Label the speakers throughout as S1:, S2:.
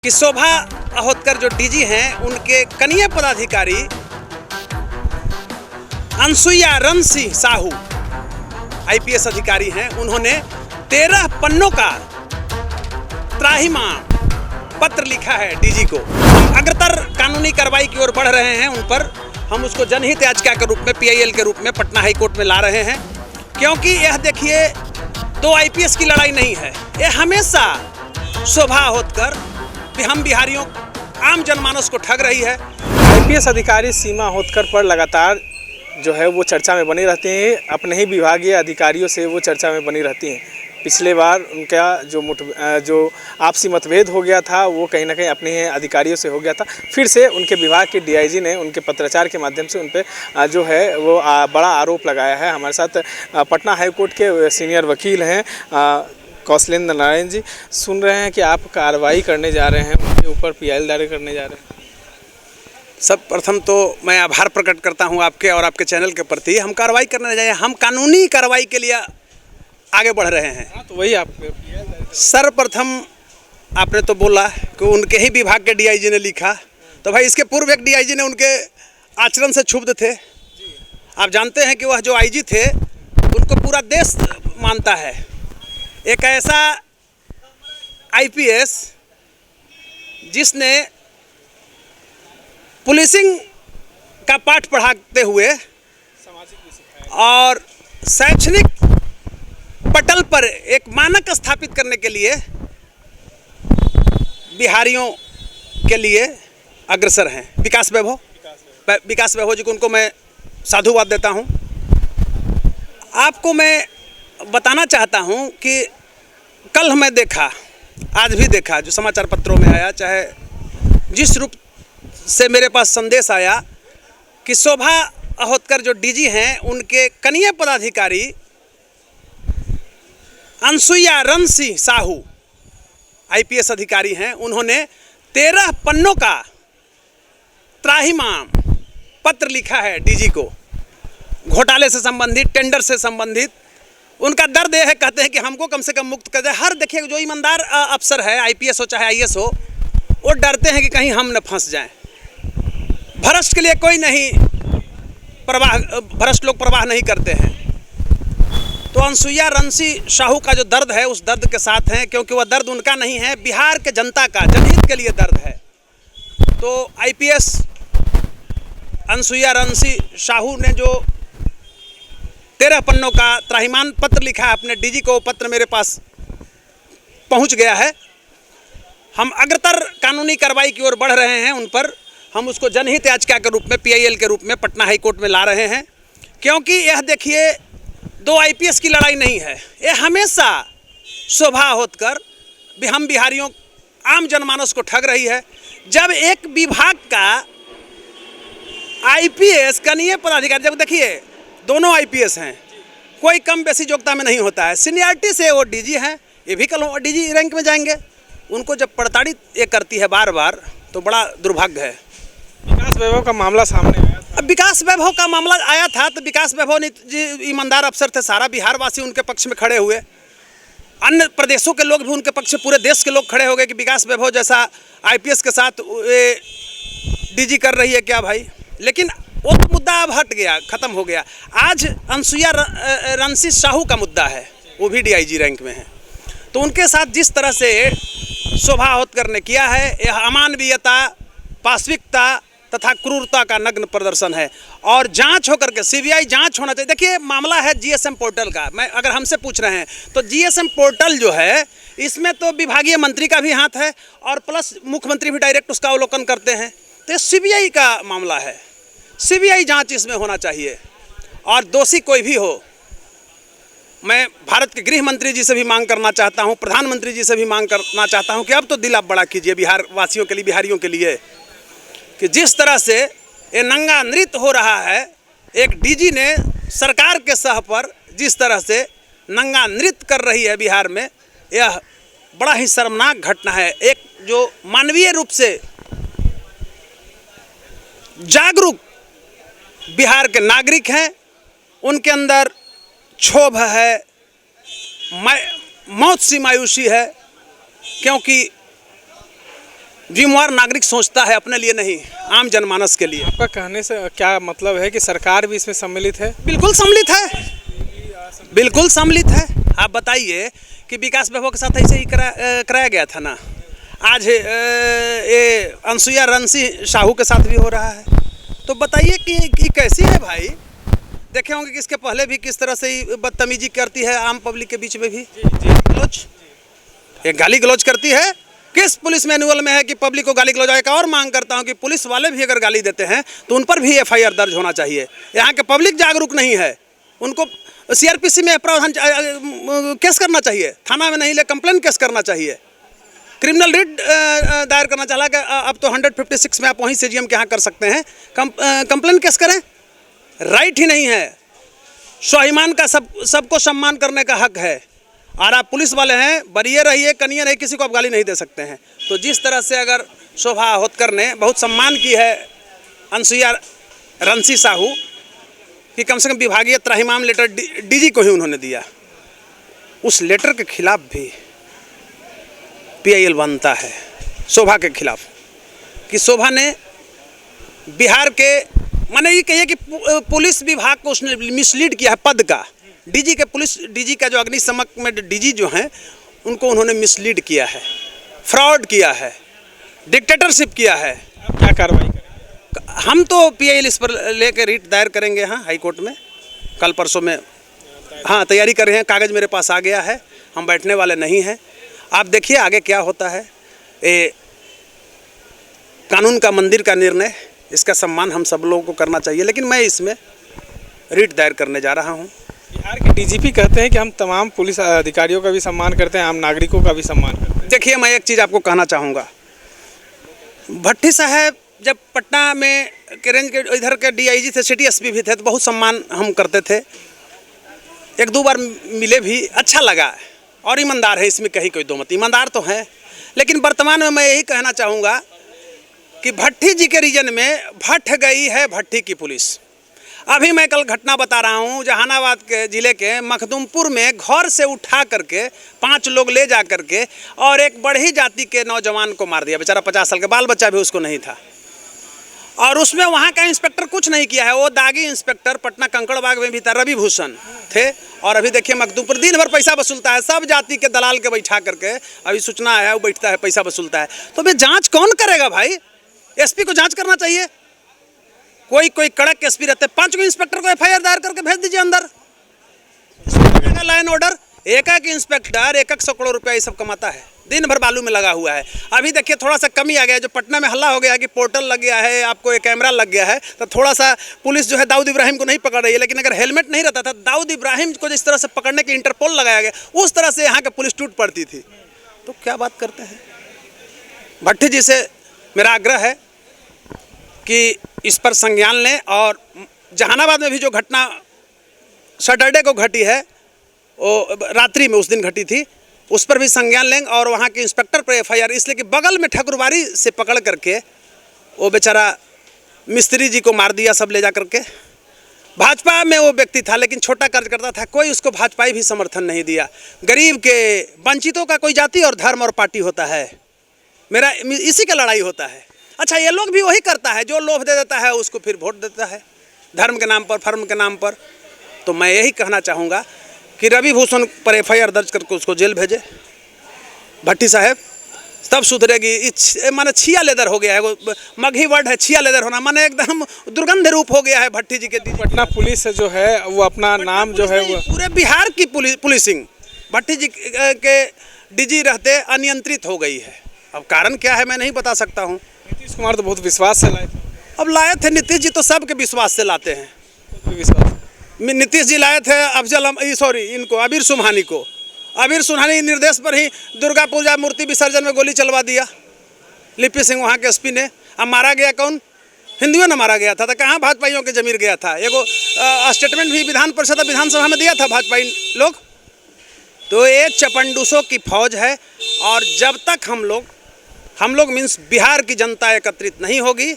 S1: कि शोभा अहोतकर जो डीजी हैं उनके कनीय पदाधिकारी अनसुईया रंसी साहू आईपीएस अधिकारी हैं। उन्होंने 13 पन्नों का त्राहिमाम पत्र लिखा है डीजी को। हम अग्रतर कानूनी कार्रवाई की ओर बढ़ रहे हैं उन पर। हम उसको जनहित याचिका के रूप में पीआईएल के रूप में पटना हाई कोर्ट में ला रहे हैं, क्योंकि यह देखिए दो आईपीएस की लड़ाई नहीं है। यह हमेशा शोभा अहोतकर हम बिहारियों आम जनमानस को ठग रही है।
S2: आईपीएस अधिकारी सीमा अहोतकर पर लगातार जो है वो चर्चा में बनी रहती हैं। अपने ही विभागीय अधिकारियों से वो चर्चा में बनी रहती हैं। पिछले बार उनका जो आपसी मतभेद हो गया था वो कहीं ना कहीं अपने ही अधिकारियों से हो गया था। फिर से उनके विभाग के डीआईजी ने उनके पत्राचार के माध्यम से उन पर जो है वो बड़ा आरोप लगाया है। हमारे साथ पटना हाई कोर्ट के सीनियर वकील हैं कौशलेंद्र नारायण जी। सुन रहे हैं कि आप कार्रवाई करने जा रहे हैं, उनके ऊपर पीआईएल दायर करने जा रहे हैं।
S1: सब प्रथम तो मैं आभार प्रकट करता हूं आपके और आपके चैनल के प्रति। हम कार्रवाई करने जाए, हम कानूनी कार्रवाई के लिए आगे बढ़ रहे हैं।
S2: तो वही आप
S1: सर्वप्रथम आपने तो बोला कि उनके ही विभाग के डीआईजी ने लिखा, तो भाई इसके पूर्व एक डीआईजी ने उनके आचरण से क्षुब्ध थे। आप जानते हैं कि वह जो आईजी थे उनको पूरा देश मानता है। एक ऐसा आईपीएस जिसने पुलिसिंग का पाठ पढ़ाते हुए और शैक्षणिक पटल पर एक मानक स्थापित करने के लिए बिहारियों के लिए अग्रसर हैं। विकास वैभव जी को उनको मैं साधुवाद देता हूं। आपको मैं बताना चाहता हूं कि कल मैं देखा, आज भी देखा, जो समाचार पत्रों में आया, चाहे जिस रूप से मेरे पास संदेश आया कि शोभा अहोतकर जो डीजी हैं उनके कनीय पदाधिकारी अनसुईया रंसी साहू आईपीएस अधिकारी हैं। उन्होंने 13 पन्नों का त्राहिमाम पत्र लिखा है डीजी को। घोटाले से संबंधित, टेंडर से संबंधित उनका दर्द यह है, कहते हैं कि हमको कम से कम मुक्त कर दे। हर देखिए जो ईमानदार अफसर है, आईपीएस हो चाहे आईएएस हो, वो डरते हैं कि कहीं हम न फंस जाएं। भ्रष्ट के लिए कोई नहीं भ्रष्ट लोग परवाह नहीं करते हैं। तो अनसुईया रंसी साहू का जो दर्द है उस दर्द के साथ हैं, क्योंकि वह दर्द उनका नहीं है, बिहार के जनता का, जनहित के लिए दर्द है। तो आईपीएस अनसुईया रंसी साहू ने जो 13 पन्नों का त्राहिमाम पत्र लिखा है अपने डीजी को, पत्र मेरे पास पहुंच गया है। हम अग्रतर कानूनी कार्रवाई की ओर बढ़ रहे हैं उन पर। हम उसको जनहित याचिका के रूप में पीआईएल के रूप में पटना हाई कोर्ट में ला रहे हैं, क्योंकि यह देखिए दो आईपीएस की लड़ाई नहीं है। यह हमेशा शोभा अहोतकर हम बिहारियों आम जनमानस को ठग रही है। जब एक विभाग का आईपीएस कनीय पदाधिकारी, जब देखिए दोनों आईपीएस हैं, कोई कम बेसी योग्यता में नहीं होता है। सीनियरिटी से वो डीजी हैं, ये भी कल डीजी रैंक में जाएंगे। उनको जब प्रताड़ित ये करती है बार बार, तो बड़ा दुर्भाग्य है।
S2: विकास वैभव का मामला सामने आया था।
S1: अब विकास वैभव का मामला आया था तो विकास वैभव जी ईमानदार अफसर थे, सारा बिहारवासी उनके पक्ष में खड़े हुए, अन्य प्रदेशों के लोग भी उनके पक्ष में, पूरे देश के लोग खड़े हो गए कि विकास वैभव जैसा आईपीएस के साथ ये डीजी कर रही है क्या भाई। लेकिन वो तो मुद्दा अब हट गया, ख़त्म हो गया। आज अनसुईया रंसी साहू का मुद्दा है, वो भी डीआईजी रैंक में है। तो उनके साथ जिस तरह से शोभा अहोतकर ने किया है, यह अमानवीयता, पाशविकता तथा क्रूरता का नग्न प्रदर्शन है। और जांच होकर के सीबीआई जांच होना चाहिए। देखिए मामला है जीएसएम पोर्टल का। मैं अगर हमसे पूछ रहे हैं तो जीएसएम पोर्टल जो है इसमें तो विभागीय मंत्री का भी हाथ है और प्लस मुख्यमंत्री भी डायरेक्ट उसका अवलोकन करते हैं। तो ये सीबीआई का मामला है, सीबीआई जांच इसमें होना चाहिए। और दोषी कोई भी हो, मैं भारत के गृह मंत्री जी से भी मांग करना चाहता हूं, प्रधानमंत्री जी से भी मांग करना चाहता हूं कि अब तो दिल आप बड़ा कीजिए बिहार वासियों के लिए, बिहारियों के लिए, कि जिस तरह से ये नंगा नृत्य हो रहा है, एक डीजी ने सरकार के सह पर जिस तरह से नंगा नृत्य कर रही है बिहार में, यह बड़ा ही शर्मनाक घटना है। एक जो मानवीय रूप से जागरूक बिहार के नागरिक हैं, उनके अंदर क्षोभ है, मौत सी मायूसी है, क्योंकि जिम्मेवार नागरिक सोचता है, अपने लिए नहीं, आम जनमानस के लिए।
S2: आपका कहने से क्या मतलब है कि सरकार भी इसमें सम्मिलित है?
S1: बिल्कुल सम्मिलित है, बिल्कुल सम्मिलित है। आप बताइए कि विकास वैभव के साथ ऐसे ही कराया गया था ना, आज ये अनसुईया रंसी साहू के साथ भी हो रहा है। तो बताइए कि कैसी है भाई। देखे होंगे कि इसके पहले भी किस तरह से ही बदतमीजी करती है आम पब्लिक के बीच में भी, गलौज, एक गाली गलौज करती है। किस पुलिस मैनुअल में है कि पब्लिक को गाली गलौज? एक और मांग करता हूं कि पुलिस वाले भी अगर गाली देते हैं तो उन पर भी एफआईआर दर्ज होना चाहिए। यहाँ के पब्लिक जागरूक नहीं है, उनको सीआरपीसी में प्रावधान केस करना चाहिए, थाना में नहीं ले कंप्लेन केस करना चाहिए, क्रिमिनल रिट दायर करना चाहिए। अब तो 156 में आप वहीं सीजीएम के यहाँ कर सकते हैं, कंप्लेन केस करें। राइट ही नहीं है, स्वाभिमान का सबको सम्मान करने का हक है। और आप पुलिस वाले हैं, बरिए रहिए, कनिए रहिए, किसी को आप गाली नहीं दे सकते हैं। तो जिस तरह से अगर शोभा होतकर ने बहुत सम्मान की है अनसुईया रंसी साहू कि कम से कम विभागीय त्राहिमाम लेटर डीजी को ही उन्होंने दिया, उस लेटर के खिलाफ भी पीआईएल बनता है शोभा के खिलाफ कि शोभा ने बिहार के, माने ये कहिए कि पुलिस विभाग को उसने मिसलीड किया है पद का। डीजी के पुलिस डीजी का जो अग्निशमक में डीजी जो हैं उनको उन्होंने मिसलीड किया है, फ्रॉड किया है, डिक्टेटरशिप किया है।
S2: आप क्या कार्रवाई करें?
S1: हम तो पीआईएल इस पर लेकर रिट दायर करेंगे, हाँ, हाई कोर्ट में कल परसों में। हाँ, तैयारी कर रहे हैं, कागज़ मेरे पास आ गया है, हम बैठने वाले नहीं हैं। आप देखिए आगे क्या होता है। ये कानून का मंदिर का निर्णय, इसका सम्मान हम सब लोगों को करना चाहिए, लेकिन मैं इसमें रिट दायर करने जा रहा हूं।
S2: बिहार के डीजीपी कहते हैं कि हम तमाम पुलिस अधिकारियों का भी सम्मान करते हैं, आम नागरिकों का भी सम्मान करते हैं।
S1: देखिए, मैं एक चीज़ आपको कहना चाहूँगा, भट्टी साहब जब पटना में के रेंज के इधर के डीआईजी थे, सिटी एसपी भी थे, तो बहुत सम्मान हम करते थे। एक दो बार मिले भी, अच्छा लगा। और ईमानदार है, इसमें कहीं कोई दो मत, ईमानदार तो हैं। लेकिन वर्तमान में मैं यही कहना चाहूँगा कि भट्टी जी के रीजन में भट्ट गई है भट्टी की पुलिस। अभी मैं कल घटना बता रहा हूँ, जहानाबाद के ज़िले के मखदूमपुर में घर से उठा करके 5 लोग ले जा करके और एक बढ़ी जाति के नौजवान को मार दिया। बेचारा 50 साल का, बाल बच्चा भी उसको नहीं था। और उसमें वहाँ का इंस्पेक्टर कुछ नहीं किया है। वो दागी इंस्पेक्टर पटना कंकड़बाग में भी था, रवि भूषण थे। और अभी देखिए मखदूमपुर दिन भर पैसा वसूलता है, सब जाति के दलाल के बैठा करके, अभी सूचना है, वो बैठता है, पैसा वसूलता है। तो भाई जांच कौन करेगा भाई? एसपी को जांच करना चाहिए। कोई कड़क एसपी रहते, 5 इंस्पेक्टर को एफआईआर दायर करके भेज दीजिए अंदर। लाइन ऑर्डर, एक इंस्पेक्टर 100 करोड़ रुपया ये सब कमाता है, दिन भर बालू में लगा हुआ है। अभी देखिए थोड़ा सा कमी आ गया है, जो पटना में हल्ला हो गया है कि पोर्टल लग गया है, आपको एक कैमरा लग गया है, तो थोड़ा सा पुलिस जो है दाऊद इब्राहिम को नहीं पकड़ रही है। लेकिन अगर हेलमेट नहीं रहता था, दाऊद इब्राहिम को जिस तरह से पकड़ने के इंटरपोल लगाया गया, उस तरह से यहाँ की पुलिस टूट पड़ती थी। तो क्या बात करते हैं। भट्टी जी से मेरा आग्रह है कि इस पर संज्ञान लें, और जहानाबाद में भी जो घटना सैटरडे को घटी है, वो रात्रि में उस दिन घटी थी, उस पर भी संज्ञान लेंगे। और वहाँ के इंस्पेक्टर पर एफआईआर, इसलिए कि बगल में ठकुरबाड़ी से पकड़ करके वो बेचारा मिस्त्री जी को मार दिया सब ले जा करके। भाजपा में वो व्यक्ति था, लेकिन छोटा कार्यकर्ता था, कोई उसको भाजपाई भी समर्थन नहीं दिया। गरीब के, वंचितों का कोई जाति और धर्म और पार्टी होता है, मेरा इसी का लड़ाई होता है। अच्छा, ये लोग भी वही करता है, जो लोभ दे देता है उसको फिर वोट देता है, धर्म के नाम पर, फर्म के नाम पर। तो मैं यही कहना चाहूँगा कि रवि भूषण पर एफआईआर दर्ज करके उसको जेल भेजे भट्टी साहब, तब सुधरेगी। माने छिया लेदर हो गया है, वो मगही वर्ड है, छिया लेदर होना, माने एकदम दुर्गंध रूप हो गया है भट्टी जी के।
S2: पटना पुलिस जो है वो अपना नाम जो है वो
S1: पूरे बिहार की पुलिसिंग भट्टी जी के डीजी रहते अनियंत्रित हो गई है। अब कारण क्या है मैं नहीं बता सकता हूँ।
S2: नीतीश कुमार तो बहुत विश्वास से लाए थे।
S1: अब लाए थे नीतीश जी, तो सबके विश्वास से लाते हैं।
S2: विश्वास
S1: नीतीश जी लाए थे इनको अबीर सुबहानी को। अबीर सुबहानी निर्देश पर ही दुर्गा पूजा मूर्ति विसर्जन में गोली चलवा दिया लिपि सिंह वहाँ के एसपी ने। अब मारा गया कौन? हिंदुओं ने मारा गया था। तो कहाँ भाजपाइयों के जमीर गया था? एगो स्टेटमेंट भी विधानसभा में दिया था भाजपाई लोग। तो ये चपंडूसों की फौज है, और जब तक हम लोग मीन्स बिहार की जनता एकत्रित नहीं होगी।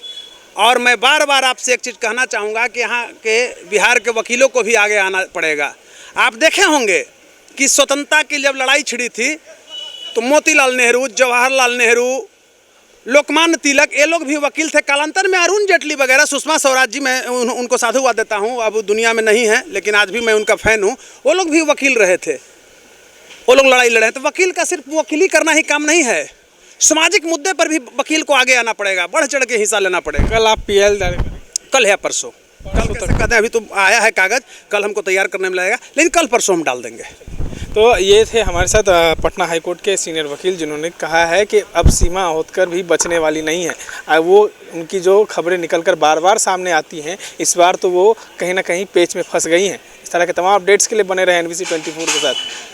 S1: और मैं बार बार आपसे एक चीज़ कहना चाहूँगा कि यहाँ के बिहार के वकीलों को भी आगे आना पड़ेगा। आप देखे होंगे कि स्वतंत्रता की जब लड़ाई छिड़ी थी तो मोतीलाल नेहरू, जवाहरलाल नेहरू लोकमान्य तिलक, ये लोग भी वकील थे। कालांतर में अरुण जेटली वगैरह, सुषमा स्वराज जी, मैं उनको साधुवाद देता हूँ, अब दुनिया में नहीं है लेकिन आज भी मैं उनका फ़ैन हूँ। वो लोग भी वकील रहे थे, वो लोग लड़ाई लड़े हैं। तो वकील का सिर्फ वकीली करना ही काम नहीं है, सामाजिक मुद्दे पर भी वकील को आगे आना पड़ेगा, बढ़ चढ़ के हिस्सा लेना पड़ेगा।
S2: कल आप PL दायर करेंगे?
S1: कल है परसों, कल कैसे कहते हैं, अभी तो आया है कागज़, कल हमको तैयार करने में लगेगा, लेकिन कल परसों हम डाल देंगे।
S2: तो ये थे हमारे साथ पटना हाईकोर्ट के सीनियर वकील, जिन्होंने कहा है कि अब सीमा होतकर भी बचने वाली नहीं है। वो उनकी जो खबरें निकलकर बार बार सामने आती हैं, इस बार तो वो कहीं ना कहीं पेच में फंस गई हैं। इस तरह के तमाम अपडेट्स के लिए बने रहे NBC 24 के साथ।